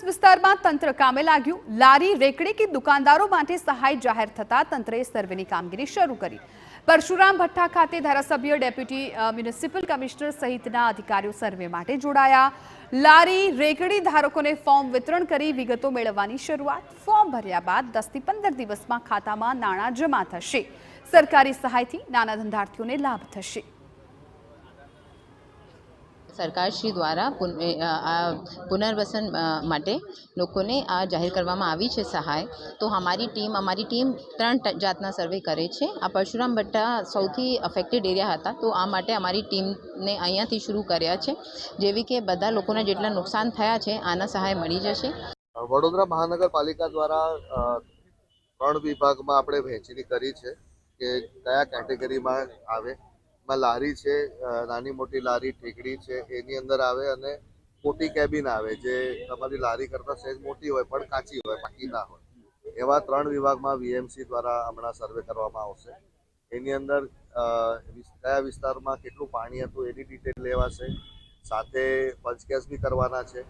10 વિસ્તારમાં તંત્ર કામે લાગ્યું। લારી રેકડી કે દુકાનદારો માટે સહાય જાહેર થતા તંત્રે સર્વેની કામગીરી શરૂ કરી। પરશુરામ ભઠ્ઠા ખાતે ધારાસભ્ય, ડેપ્યુટી મ્યુનિસિપલ કમિશનર સહિતના અધિકારીઓ સર્વે માટે જોડાયા। લારી રેકડી ધારકોને ફોર્મ વિતરણ કરી વિગતો મેળવવાની શરૂઆત। ફોર્મ ભર્યા બાદ 10 થી 15 દિવસમાં ખાતામાં નાણાં જમા થશે। સરકારી સહાયથી નાના ધંધાર્થીઓને લાભ થશે। સરકારશ્રી દ્વારા પુનર્વસન માટે લોકોને આ જાહેર કરવામાં આવી છે સહાય। તો અમારી ટીમ 3 જાતના સર્વે કરે છે। આ પરશુરામ ભઠ્ઠા સૌથી અફેક્ટેડ એરિયા હતા, તો આ માટે અમારી ટીમને અહીંયાથી શરૂ કર્યા છે, જેવી કે બધા લોકોને જેટલા નુકસાન થયા છે આના સહાય મળી જશે। વડોદરા મહાનગરપાલિકા દ્વારા 3 વિભાગમાં આપણે વહેંચણી કરી છે કે કયા કેટેગરીમાં આવે। લારી છે, નાની મોટી લારી ઠેકડી છે, એની અંદર આવે, અને મોટી કેબિન આવે જે તમારી લારી કરતાં સહેજ મોટી હોય પણ કાચી હોય, પાકી ના હોય। એવા 3 વિભાગમાં વીએમસી દ્વારા હમણાં સર્વે કરવામાં આવશે। એની અંદર કયા વિસ્તારમાં કેટલું પાણી હતું એની ડિટેલ લેવાશે, સાથે પંચકેસ બી કરવાના છે।